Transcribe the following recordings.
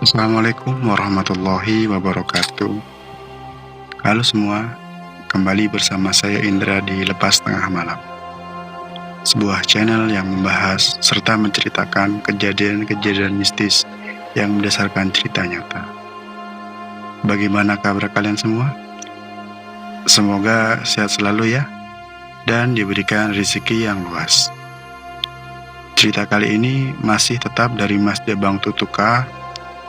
Assalamualaikum warahmatullahi wabarakatuh. Halo semua, kembali bersama saya Indra di Lepas Tengah Malam, sebuah channel yang membahas serta menceritakan kejadian-kejadian mistis yang berdasarkan cerita nyata. Bagaimana kabar kalian semua? Semoga sehat selalu ya, dan diberikan rezeki yang luas. Cerita kali ini masih tetap dari Mas Jabang Tutuka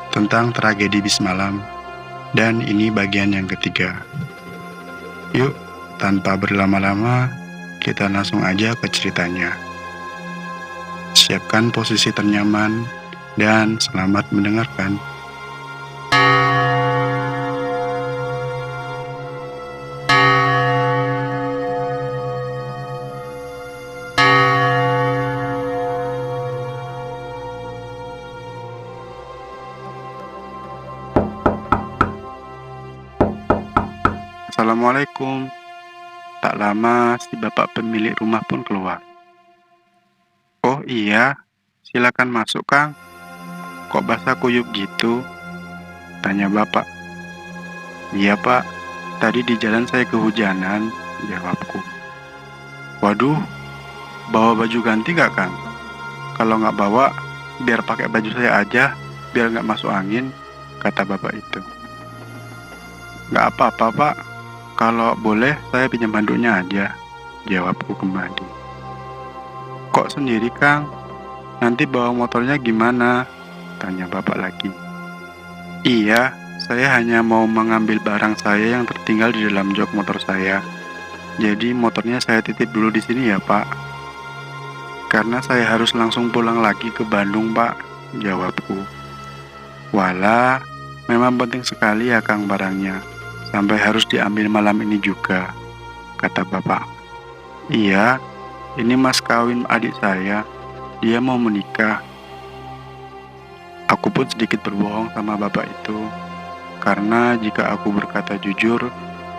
tentang tragedi bis malam, dan ini bagian yang ketiga. Yuk, tanpa berlama-lama, kita langsung aja ke ceritanya. Siapkan posisi ternyaman, dan selamat mendengarkan. Assalamualaikum. Tak lama si bapak pemilik rumah pun keluar. Oh iya, silakan masuk Kang. Kok basah kuyup gitu? Tanya bapak. Iya Pak, tadi di jalan saya kehujanan, jawabku. Waduh, bawa baju ganti gak Kang? Kalau gak bawa, biar pakai baju saya aja, biar gak masuk angin, kata bapak itu. Gak apa-apa Pak, kalau boleh saya pinjam handuknya aja, jawabku kembali. Kok sendiri Kang? Nanti bawa motornya gimana? Tanya bapak lagi. Iya, saya hanya mau mengambil barang saya yang tertinggal di dalam jok motor saya. Jadi motornya saya titip dulu di sini ya Pak. Karena saya harus langsung pulang lagi ke Bandung Pak, jawabku. Walah, memang penting sekali ya Kang barangnya. Sampai harus diambil malam ini juga, kata bapak. Iya, ini mas kawin adik saya. Dia mau menikah. Aku pun sedikit berbohong sama bapak itu. Karena jika aku berkata jujur,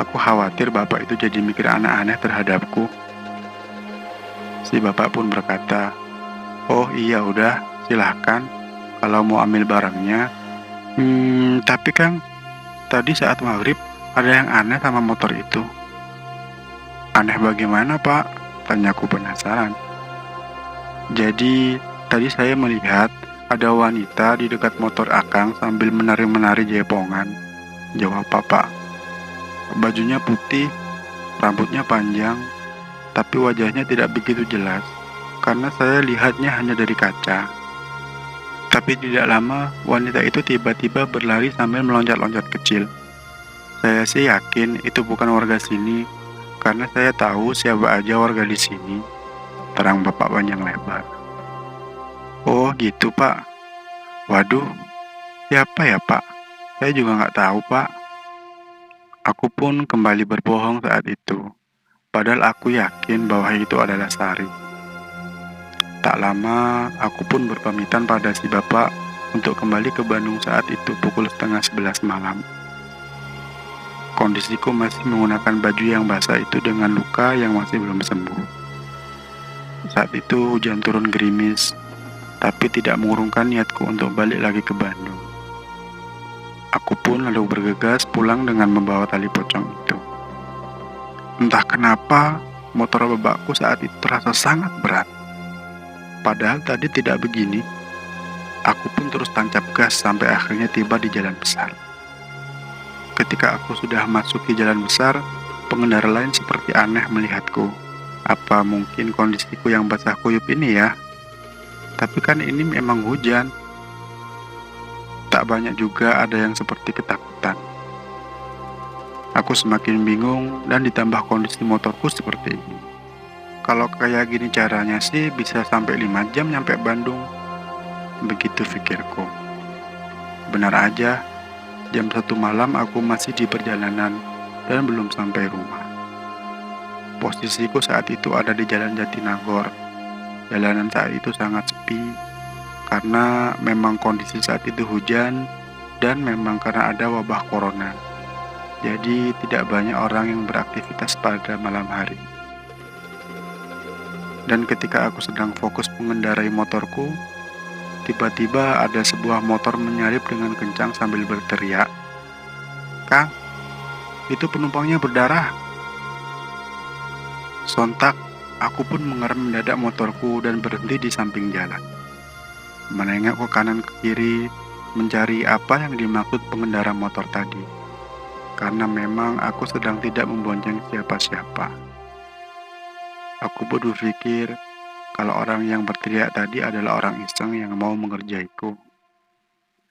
aku khawatir bapak itu jadi mikir aneh-aneh terhadapku. Si bapak pun berkata, oh iya udah, silahkan. Kalau mau ambil barangnya. Tapi Kang, tadi saat maghrib ada yang aneh sama motor itu. Aneh bagaimana Pak? Tanyaku penasaran. Jadi tadi saya melihat ada wanita di dekat motor Akang sambil menari-menari jaipongan, jawab Papa. Bajunya putih, rambutnya panjang, tapi wajahnya tidak begitu jelas karena saya lihatnya hanya dari kaca. Tapi tidak lama wanita itu tiba-tiba berlari sambil meloncat-loncat kecil. Saya sih yakin itu bukan warga sini, karena saya tahu siapa aja warga di sini, terang bapak panjang lebar. Oh gitu Pak. Waduh, siapa ya Pak? Saya juga nggak tahu Pak. Aku pun kembali berbohong saat itu, padahal aku yakin bahwa itu adalah Sari. Tak lama, aku pun berpamitan pada si bapak untuk kembali ke Bandung saat itu pukul 10:30 malam. Kondisiku masih menggunakan baju yang basah itu dengan luka yang masih belum sembuh. Saat itu hujan turun gerimis, tapi tidak mengurungkan niatku untuk balik lagi ke Bandung. Aku pun lalu bergegas pulang dengan membawa tali pocong itu. Entah kenapa, motor bapakku saat itu terasa sangat berat. Padahal tadi tidak begini. Aku pun terus tancap gas sampai akhirnya tiba di jalan besar. Ketika aku sudah masuk di jalan besar, pengendara lain seperti aneh melihatku. Apa mungkin kondisiku yang basah kuyup ini ya? Tapi kan ini memang hujan. Tak banyak juga ada yang seperti ketakutan. Aku semakin bingung dan ditambah kondisi motorku seperti ini. Kalau kayak gini caranya sih bisa sampai 5 jam nyampe Bandung. Begitu pikirku. Benar aja, jam 1 malam aku masih di perjalanan dan belum sampai rumah. Posisiku saat itu ada di Jalan Jatinagor. Jalanan saat itu sangat sepi karena memang kondisi saat itu hujan dan memang karena ada wabah corona. Jadi tidak banyak orang yang beraktivitas pada malam hari. Dan ketika aku sedang fokus mengendarai motorku, tiba-tiba ada sebuah motor menyalip dengan kencang sambil berteriak, "Kang, itu penumpangnya berdarah." Sontak, aku pun mengerem mendadak motorku dan berhenti di samping jalan. Menengok ke kanan ke kiri, mencari apa yang dimaksud pengendara motor tadi. Karena memang aku sedang tidak membonceng siapa-siapa. Aku pun berpikir kalau orang yang berteriak tadi adalah orang iseng yang mau mengerjaiku.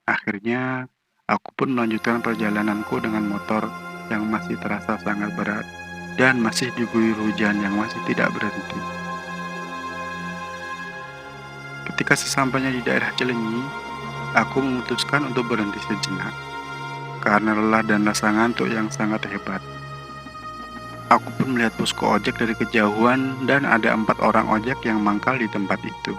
Akhirnya, aku pun melanjutkan perjalananku dengan motor yang masih terasa sangat berat dan masih diguyur hujan yang masih tidak berhenti. Ketika sesampainya di daerah Cilenyi, aku memutuskan untuk berhenti sejenak karena lelah dan rasa ngantuk yang sangat hebat. Aku pun melihat posko ojek dari kejauhan dan ada 4 orang ojek yang mangkal di tempat itu.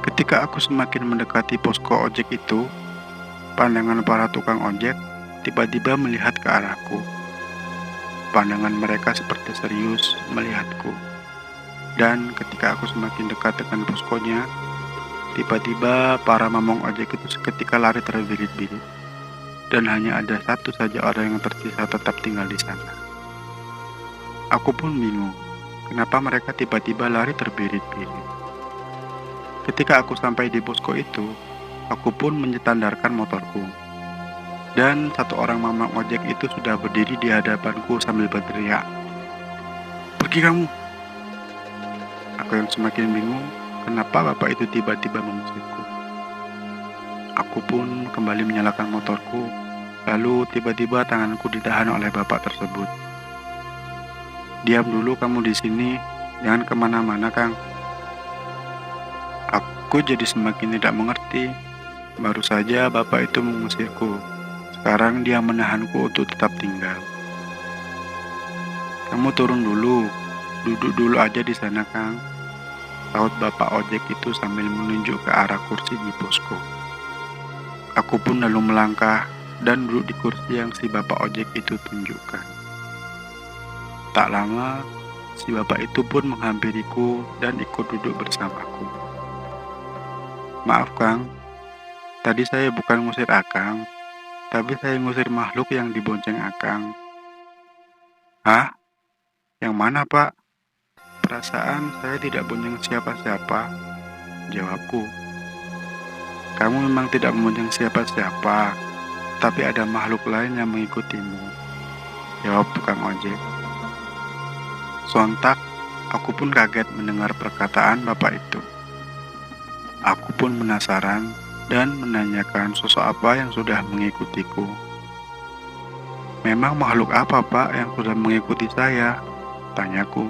Ketika aku semakin mendekati posko ojek itu, pandangan para tukang ojek tiba-tiba melihat ke arahku. Pandangan mereka seperti serius melihatku. Dan ketika aku semakin dekat dengan poskonya, tiba-tiba para mamong ojek itu seketika lari terbirit-birit. Dan hanya ada satu saja orang yang tersisa tetap tinggal di sana. Aku pun bingung, kenapa mereka tiba-tiba lari terbirit-birit. Ketika aku sampai di posko itu, aku pun menyetandarkan motorku. Dan satu orang mamang ojek itu sudah berdiri di hadapanku sambil berteriak, "Pergi kamu!" Aku yang semakin bingung, kenapa bapak itu tiba-tiba mengusirku. Aku pun kembali menyalakan motorku, lalu tiba-tiba tanganku ditahan oleh bapak tersebut. "Diam dulu kamu di sini, jangan kemana-mana, Kang." Aku jadi semakin tidak mengerti. Baru saja bapak itu mengusirku, sekarang dia menahanku untuk tetap tinggal. "Kamu turun dulu, duduk dulu aja di sana, Kang," sahut bapak ojek itu sambil menunjuk ke arah kursi di posko. Aku pun lalu melangkah dan duduk di kursi yang si bapak ojek itu tunjukkan. Tak lama, si bapak itu pun menghampiriku dan ikut duduk bersamaku. "Maaf, Kang, tadi saya bukan ngusir Akang, tapi saya ngusir makhluk yang dibonceng Akang." "Hah? Yang mana, Pak? Perasaan saya tidak bonceng siapa-siapa," jawabku. "Kamu memang tidak membonceng siapa-siapa, tapi ada makhluk lain yang mengikutimu," jawab tukang ojek. Sontak, aku pun kaget mendengar perkataan bapak itu. Aku pun penasaran dan menanyakan sosok apa yang sudah mengikutiku. "Memang makhluk apa, Pak, yang sudah mengikuti saya?" tanyaku.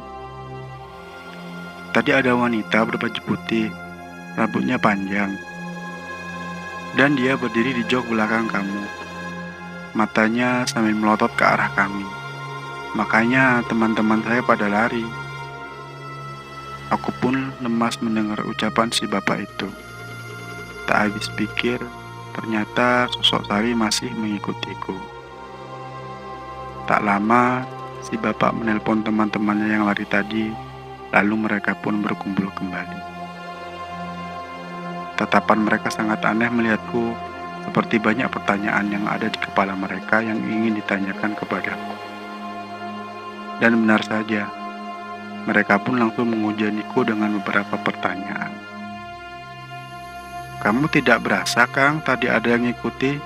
"Tadi ada wanita berbaju putih, rambutnya panjang, dan dia berdiri di jok belakang kamu. Matanya sambil melotot ke arah kami. Makanya teman-teman saya pada lari." Aku pun lemas mendengar ucapan si bapak itu. Tak habis pikir, ternyata sosok Sari masih mengikutiku. Tak lama, si bapak menelpon teman-temannya yang lari tadi, lalu mereka pun berkumpul kembali. Tatapan mereka sangat aneh melihatku, seperti banyak pertanyaan yang ada di kepala mereka yang ingin ditanyakan kepadaku. Dan benar saja, mereka pun langsung menghujaniku dengan beberapa pertanyaan. "Kamu tidak berasa, Kang, tadi ada yang ngikuti?"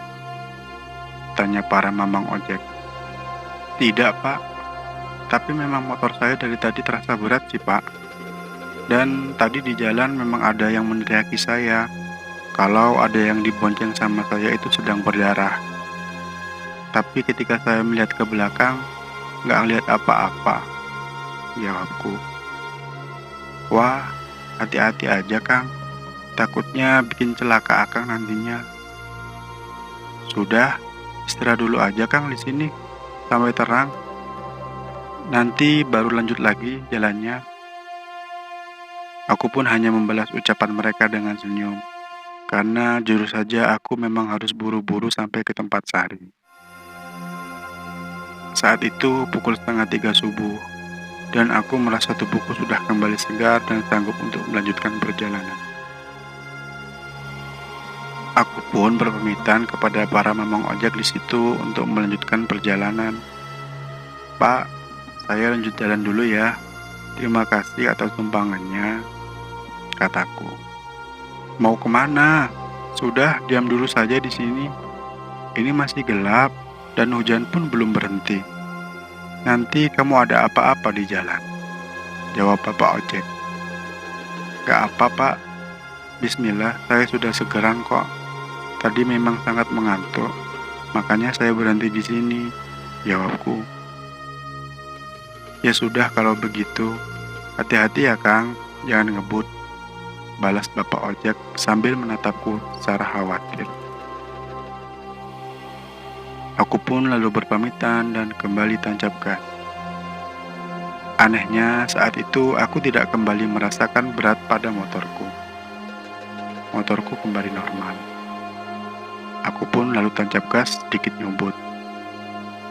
tanya para mamang ojek. "Tidak, Pak. Tapi memang motor saya dari tadi terasa berat sih, Pak. Dan tadi di jalan memang ada yang meneriaki saya kalau ada yang dibonceng sama saya itu sedang berdarah. Tapi ketika saya melihat ke belakang, nggak ngelihat apa-apa," jawabku. "Wah, hati-hati aja, Kang. Takutnya bikin celaka Akang nantinya." "Sudah, istirahat dulu aja, Kang, di sini sampai terang. Nanti baru lanjut lagi jalannya." Aku pun hanya membalas ucapan mereka dengan senyum, karena jujur saja aku memang harus buru-buru sampai ke tempat sari. Saat itu pukul 2:30 subuh, dan aku merasa tubuhku sudah kembali segar dan sanggup untuk melanjutkan perjalanan. Aku pun berpamitan kepada para mamang ojek di situ untuk melanjutkan perjalanan. "Pak, saya lanjut jalan dulu ya. Terima kasih atas tumpangannya," kataku. "Mau kemana? Sudah, diam dulu saja di sini. Ini masih gelap dan hujan pun belum berhenti. Nanti kamu ada apa-apa di jalan," jawab bapak ojek. "Gak apa, Pak. Bismillah, saya sudah segeran kok. Tadi memang sangat mengantuk, makanya saya berhenti di sini," jawabku. "Ya sudah kalau begitu. Hati-hati ya, Kang. Jangan ngebut," balas bapak ojek sambil menatapku secara khawatir. Aku pun lalu berpamitan dan kembali tancap gas. Anehnya, saat itu aku tidak kembali merasakan berat pada motorku. Motorku kembali normal. Aku pun lalu tancap gas sedikit nyumbut.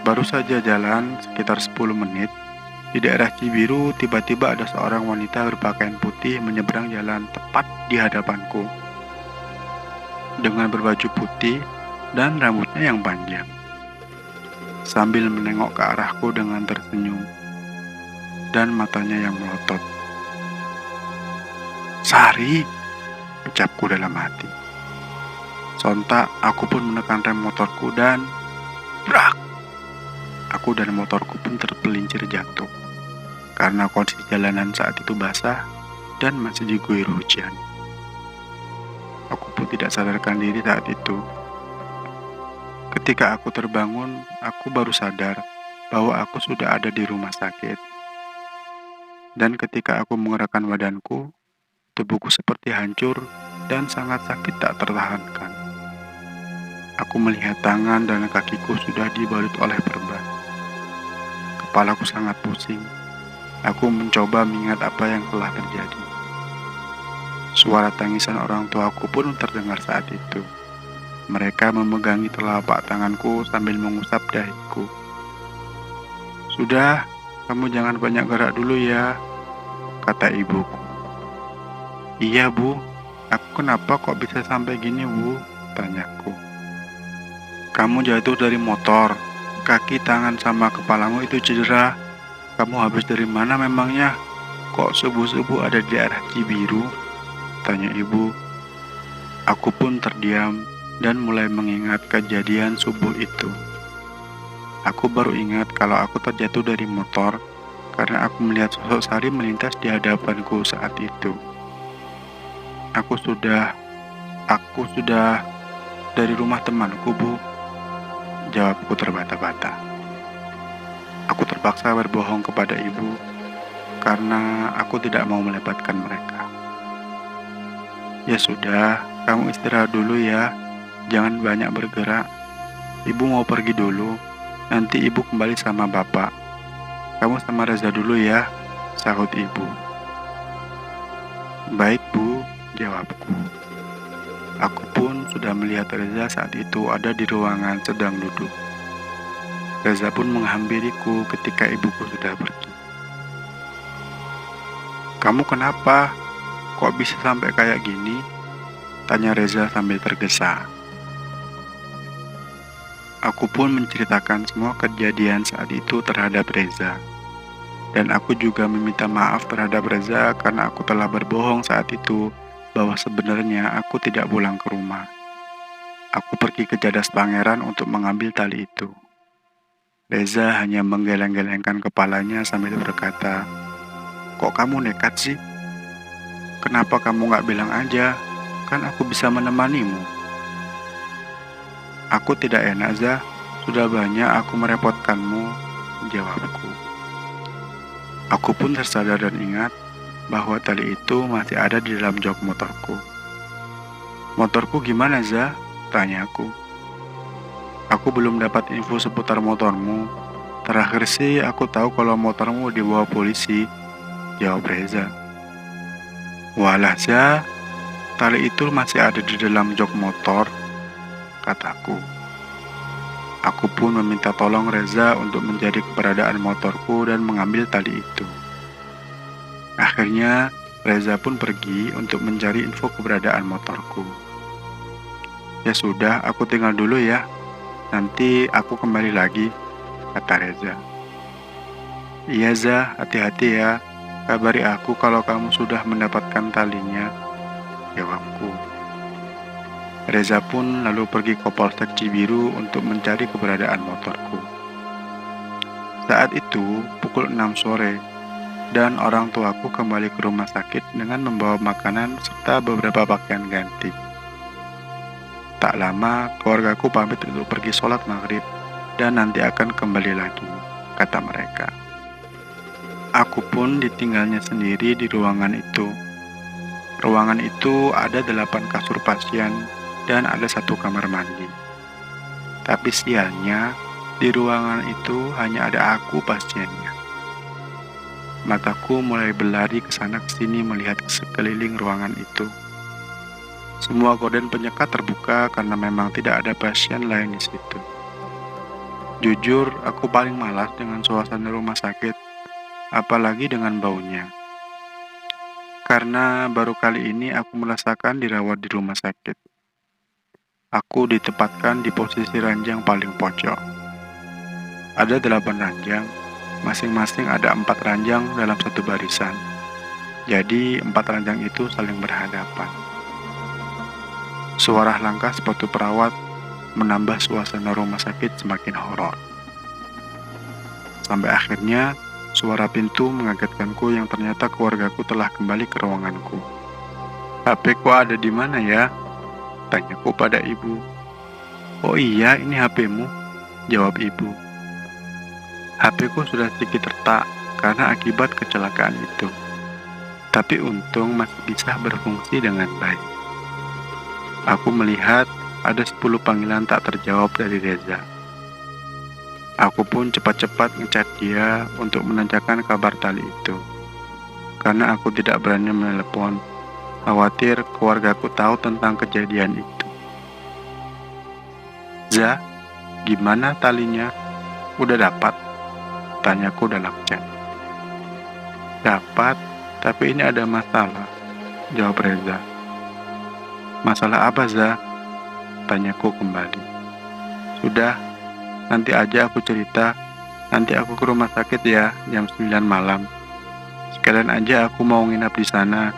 Baru saja jalan sekitar 10 menit, di daerah Cibiru tiba-tiba ada seorang wanita berpakaian putih menyeberang jalan tepat di hadapanku. Dengan berbaju putih dan rambutnya yang panjang. Sambil menengok ke arahku dengan tersenyum dan matanya yang melotot. "Sari," ucapku dalam hati. Sontak aku pun menekan rem motorku dan brak! Aku dan motorku pun terpelincir jatuh karena kondisi jalanan saat itu basah dan masih diguyur hujan. Aku pun tidak sadarkan diri saat itu. Ketika aku terbangun, aku baru sadar bahwa aku sudah ada di rumah sakit. Dan ketika aku menggerakkan badanku, tubuhku seperti hancur dan sangat sakit tak tertahankan. Aku melihat tangan dan kakiku sudah dibalut oleh perban. Kepalaku sangat pusing. Aku mencoba mengingat apa yang telah terjadi. Suara tangisan orang tuaku pun terdengar saat itu. Mereka memegangi telapak tanganku sambil mengusap dahiku. "Sudah, kamu jangan banyak gerak dulu ya," kata ibuku. "Iya, Bu. Aku kenapa kok bisa sampai gini, Bu?" tanyaku. "Kamu jatuh dari motor. Kaki, tangan, sama kepalamu itu cedera. Kamu habis dari mana memangnya? Kok subuh-subuh ada di daerah Cibiru?" tanya ibu. Aku pun terdiam dan mulai mengingat kejadian subuh itu. Aku baru ingat kalau aku terjatuh dari motor karena aku melihat sosok Sari melintas di hadapanku saat itu. Aku sudah dari rumah temanku, Bu," jawabku terbata-bata. Aku terpaksa berbohong kepada ibu karena aku tidak mau melepaskan mereka. "Ya sudah, kamu istirahat dulu ya. Jangan banyak bergerak. Ibu mau pergi dulu. Nanti ibu kembali sama bapak. Kamu sama Reza dulu ya," sahut ibu. "Baik, Bu," jawabku. Aku pun sudah melihat Reza saat itu ada di ruangan sedang duduk. Reza pun menghampiriku ketika ibuku sudah pergi. "Kamu kenapa? Kok bisa sampai kayak gini?" tanya Reza sambil tergesa. Aku pun menceritakan semua kejadian saat itu terhadap Reza. Dan aku juga meminta maaf terhadap Reza karena aku telah berbohong saat itu bahwa sebenarnya aku tidak pulang ke rumah. Aku pergi ke Jadas Pangeran untuk mengambil tali itu. Reza hanya menggeleng-gelengkan kepalanya sambil berkata, "Kok kamu nekat sih? Kenapa kamu nggak bilang aja? Kan aku bisa menemanimu." "Aku tidak enak, Zah. Sudah banyak aku merepotkanmu," jawabku. Aku pun tersadar dan ingat bahwa tali itu masih ada di dalam jok motorku. "Motorku gimana, Zah?" tanyaku. "Aku belum dapat info seputar motormu. Terakhir sih aku tahu kalau motormu dibawa polisi," jawab Reza. "Walah, Zah, tali itu masih ada di dalam jok motor," kataku. Aku pun meminta tolong Reza untuk mencari keberadaan motorku dan mengambil tali itu. Akhirnya, Reza pun pergi untuk mencari info keberadaan motorku. "Ya sudah, aku tinggal dulu ya. Nanti aku kembali lagi," kata Reza. "Iya, Zah, hati-hati ya. Kabari aku kalau kamu sudah mendapatkan talinya," jawabku. Reza pun lalu pergi ke Polsek Cibiru untuk mencari keberadaan motorku. Saat itu pukul 6 sore, dan orang tuaku kembali ke rumah sakit dengan membawa makanan serta beberapa pakaian ganti. Tak lama, keluargaku pamit untuk pergi sholat maghrib dan nanti akan kembali lagi, kata mereka. Aku pun ditinggalnya sendiri di ruangan itu. Ruangan itu ada 8 kasur pasien dan ada 1 kamar mandi. Tapi sialnya, di ruangan itu hanya ada aku pasiennya. Mataku mulai berlari ke sana ke sini melihat sekeliling ruangan itu. Semua gorden penyekat terbuka karena memang tidak ada pasien lain di situ. Jujur, aku paling malas dengan suasana rumah sakit, apalagi dengan baunya. Karena baru kali ini aku merasakan dirawat di rumah sakit. Aku ditempatkan di posisi ranjang paling pojok. Ada 8 ranjang, masing-masing ada 4 ranjang dalam satu barisan. Jadi 4 ranjang itu saling berhadapan. Suara langkah sepatu perawat menambah suasana rumah sakit semakin horor. Sampai akhirnya, suara pintu mengagetkanku yang ternyata keluargaku telah kembali ke ruanganku. "HP ku ada di mana ya?" tanyaku pada ibu. "Oh iya, ini HP-mu," jawab ibu. "HP ku sudah sedikit retak karena akibat kecelakaan itu. Tapi untung masih bisa berfungsi dengan baik." Aku melihat ada 10 panggilan tak terjawab dari Reza. Aku pun cepat-cepat ngechat dia untuk menanyakan kabar tali itu. Karena aku tidak berani menelepon, khawatir keluargaku tahu tentang kejadian itu. "Za, gimana talinya? Udah dapat?" tanyaku dalam chat. "Dapat, tapi ini ada masalah," jawab Reza. "Masalah apa, Za?" tanyaku kembali. "Sudah, nanti aja aku cerita. Nanti aku ke rumah sakit ya, jam 9 malam. Sekalian aja aku mau nginap di sana.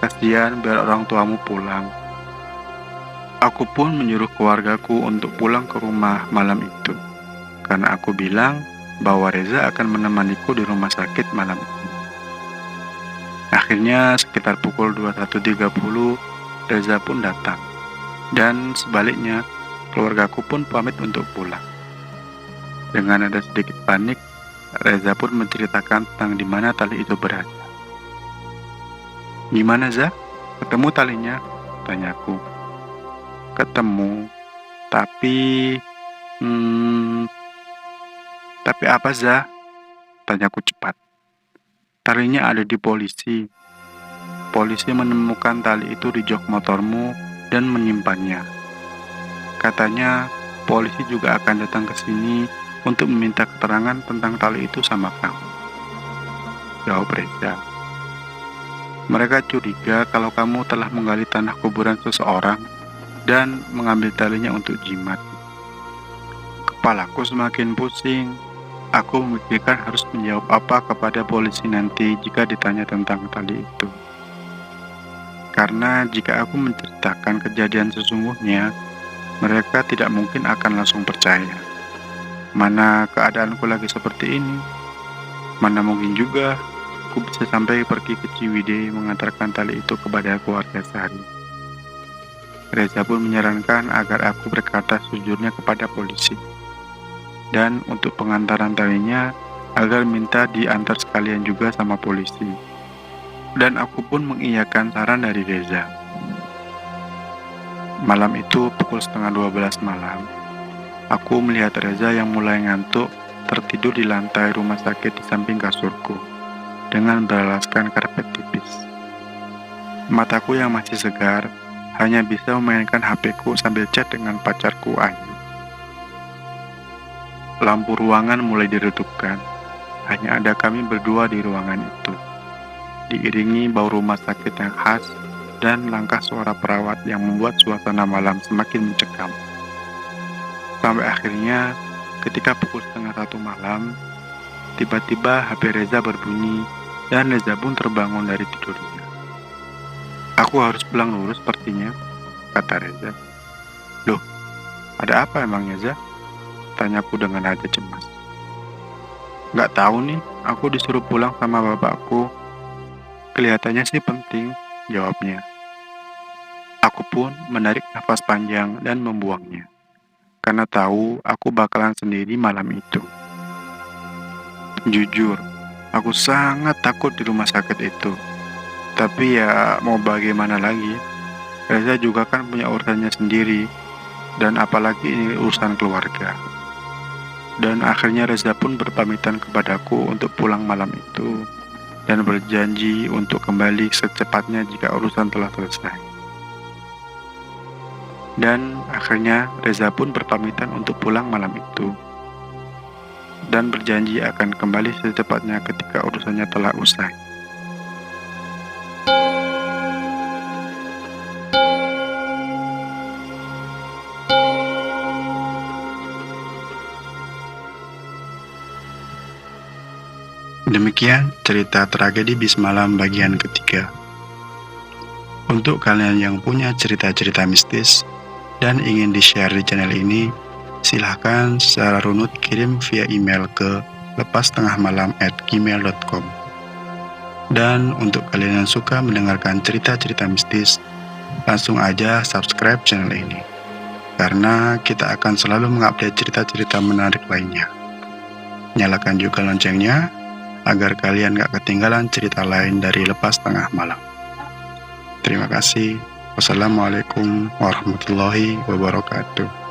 Kasihan biar orang tuamu pulang." Aku pun menyuruh keluargaku untuk pulang ke rumah malam itu. Karena aku bilang bahwa Reza akan menemaniku di rumah sakit malam itu. Akhirnya sekitar pukul 21.30, Reza pun datang. Dan sebaliknya, keluargaku pun pamit untuk pulang. Dengan ada sedikit panik, Reza pun menceritakan tentang di mana tali itu berada. "Gimana, Za? Ketemu talinya?" tanyaku. "Ketemu, tapi... Tapi apa, Za?" tanyaku cepat. "Talinya ada di polisi. Polisi menemukan tali itu di jok motormu dan menyimpannya. Katanya polisi juga akan datang ke sini untuk meminta keterangan tentang tali itu sama kamu," jawab Reza. "Mereka curiga kalau kamu telah menggali tanah kuburan seseorang dan mengambil talinya untuk jimat." Kepalaku semakin pusing. Aku memikirkan harus menjawab apa kepada polisi nanti jika ditanya tentang tali itu. Karena jika aku menceritakan kejadian sesungguhnya, mereka tidak mungkin akan langsung percaya. Mana keadaanku lagi seperti ini? Mana mungkin juga aku bisa sampai pergi ke Ciwidey mengantarkan tali itu kepada keluarga Sari. Reza pun menyarankan agar aku berkata sejujurnya kepada polisi. Dan untuk pengantaran talinya, agar minta diantar sekalian juga sama polisi. Dan aku pun mengiyakan saran dari Reza. Malam itu pukul 11:30 malam, aku melihat Reza yang mulai ngantuk tertidur di lantai rumah sakit di samping kasurku dengan beralaskan karpet tipis. Mataku yang masih segar hanya bisa memainkan HP-ku sambil chat dengan pacarku Ayu. Lampu ruangan mulai diredupkan. Hanya ada kami berdua di ruangan itu, diiringi bau rumah sakit yang khas dan langkah suara perawat yang membuat suasana malam semakin mencekam. Sampai akhirnya, ketika pukul 12:30 malam, tiba-tiba HP Reza berbunyi dan Reza pun terbangun dari tidurnya. "Aku harus pulang dulu sepertinya," kata Reza. "Loh, ada apa emangnya, Za?" tanyaku dengan nada cemas. "Nggak tahu nih, aku disuruh pulang sama bapakku. Kelihatannya sih penting," jawabnya. Aku pun menarik nafas panjang dan membuangnya, karena tahu aku bakalan sendiri malam itu. Jujur, aku sangat takut di rumah sakit itu. Tapi ya mau bagaimana lagi? Reza juga kan punya urusannya sendiri, dan apalagi ini urusan keluarga. Dan akhirnya Reza pun berpamitan kepadaku untuk pulang malam itu, dan berjanji untuk kembali secepatnya jika urusan telah selesai. Dan akhirnya Reza pun berpamitan untuk pulang malam itu, dan berjanji akan kembali secepatnya ketika urusannya telah usai. Demikian cerita tragedi bis malam bagian ketiga. Untuk kalian yang punya cerita-cerita mistis dan ingin di-share di channel ini, silahkan secara runut kirim via email ke lepastengahmalam@gmail.com. Dan untuk kalian yang suka mendengarkan cerita-cerita mistis, langsung aja subscribe channel ini, karena kita akan selalu mengupdate cerita-cerita menarik lainnya. Nyalakan juga loncengnya, agar kalian gak ketinggalan cerita lain dari Lepas Tengah Malam. Terima kasih. Wassalamualaikum warahmatullahi wabarakatuh.